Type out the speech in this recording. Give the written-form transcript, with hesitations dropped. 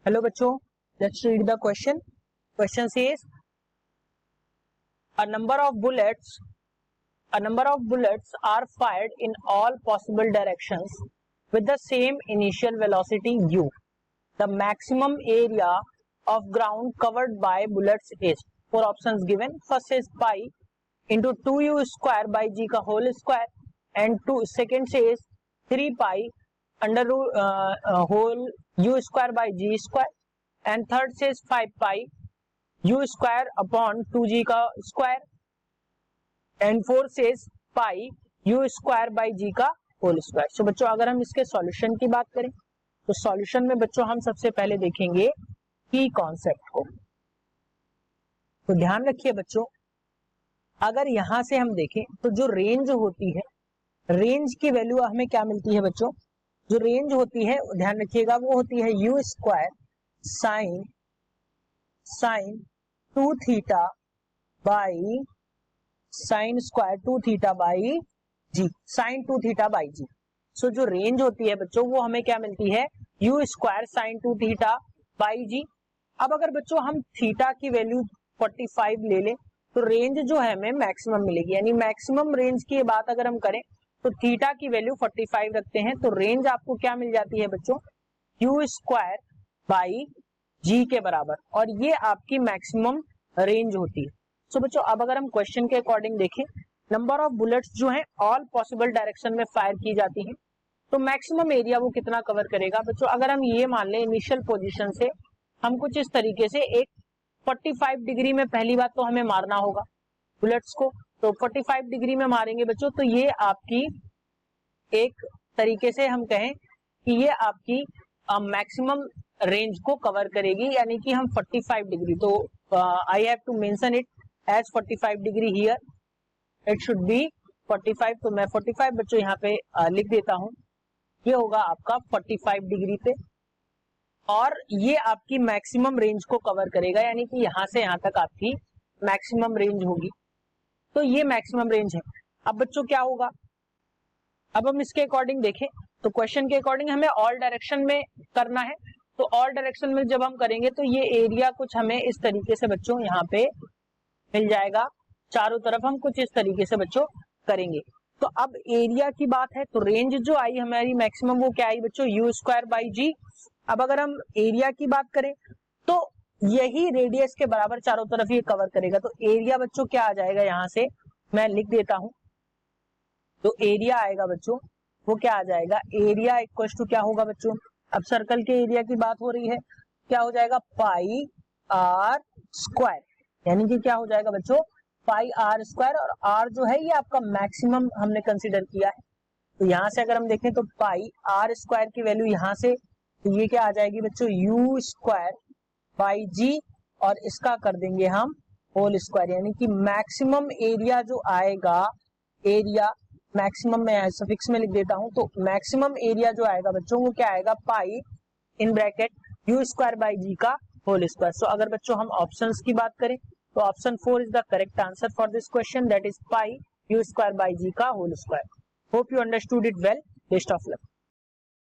Hello बच्चों, let's read the question. Question says a number of bullets are fired in all possible directions with the same initial velocity u. The maximum area of ground covered by bullets is. Four options given. First is pi into 2u square by g का whole square, and second says 3 pi under whole u square by g square, and third says 5 pi u square upon 2g का square, and fourth says pi u square by g का whole square. So बच्चों अगर हम इसके solution की बात करें तो सॉल्यूशन में बच्चों हम सबसे पहले देखेंगे की कॉन्सेप्ट को. तो ध्यान रखिए बच्चों, अगर यहां से हम देखें तो जो रेंज होती है, रेंज की वैल्यू हमें क्या मिलती है बच्चों? जो रेंज होती है ध्यान रखिएगा वो होती है U square sine 2 theta by sine square 2 theta by G, sine 2 theta by G. So जो रेंज होती है बच्चों वो हमें क्या मिलती है? U square sine 2 theta by G. अब अगर बच्चों हम थीटा की वैल्यू 45 ले लें तो रेंज जो है हमें मैक्सिमम मिलेगी. यानी मैक्सिमम रेंज की बात अगर हम करें तो थीटा की वैल्यू 45 रखते हैं तो रेंज आपको क्या मिल जाती है बच्चों? यू स्क्वायर बाई जी के बराबर, और ये आपकी मैक्सिमम रेंज होती है. सो बच्चों अब अगर हम क्वेश्चन के अकॉर्डिंग देखें, नंबर ऑफ बुलेट्स जो हैं ऑल पॉसिबल डायरेक्शन में फायर की जाती हैं, तो मैक्सिमम एरिया वो कितना कवर करेगा बच्चों? अगर हम ये मान लें इनिशियल पोजीशन से हम कुछ इस तरीके से एक 45 डिग्री में पहली बात तो हमें मारना होगा बुलेट्स को, तो 45 डिग्री में मारेंगे बच्चों तो ये आपकी एक तरीके से हम कहें कि ये आपकी मैक्सिमम रेंज को कवर करेगी. यानी कि हम 45 डिग्री, तो I have to mention it as 45 degree here, it should be 45. तो मैं 45 बच्चों यहाँ पे लिख देता हूं. ये होगा आपका 45 डिग्री पे, और ये आपकी मैक्सिमम रेंज को कवर करेगा. यानी कि यहां से यहां तक आपकी मैक्सिमम रेंज होगी. तो ये मैक्सिमम रेंज है. अब बच्चों क्या होगा, अब हम इसके अकॉर्डिंग देखें तो क्वेश्चन के अकॉर्डिंग हमें ऑल डायरेक्शन में करना है. तो ऑल डायरेक्शन में जब हम करेंगे तो ये एरिया कुछ हमें इस तरीके से बच्चों यहाँ पे मिल जाएगा. चारों तरफ हम कुछ इस तरीके से बच्चों करेंगे. तो अब एरिया की बात है तो रेंज जो आई हमारी मैक्सिमम वो क्या आई बच्चों? You square by G. अब अगर हम एरिया की बात करें तो यही रेडियस के बराबर चारों तरफ ये कवर करेगा. तो एरिया बच्चों क्या आ जाएगा, यहां से मैं लिख देता हूं. तो एरिया आएगा बच्चों वो क्या आ जाएगा? एरिया इक्वल टू क्या होगा बच्चों? अब सर्कल के एरिया की बात हो रही है, क्या हो जाएगा? पाई आर स्क्वायर. यानी कि क्या हो जाएगा बच्चों? पाई आर स्क्वायर. और आर जो है ये आपका मैक्सिमम हमने कंसीडर किया है. तो यहां से अगर हम देखें तो पाई आर स्क्वायर की वैल्यू यहां से, तो ये क्या आ जाएगी बच्चों? यू स्क्वायर बाई जी, और इसका कर देंगे हम होल स्क्वायर. यानी कि मैक्सिमम एरिया जो आएगा, एरिया मैक्सिमम में सफिक्स में लिख देता हूं, तो मैक्सिमम एरिया जो आएगा बच्चों वो क्या आएगा? Pi in bracket U square by G का होल स्क्वायर. सो अगर बच्चों हम ऑप्शंस की बात करें तो option 4 is the correct answer for this question, that is pi U square by G का whole square. Hope you understood it well. Best of luck.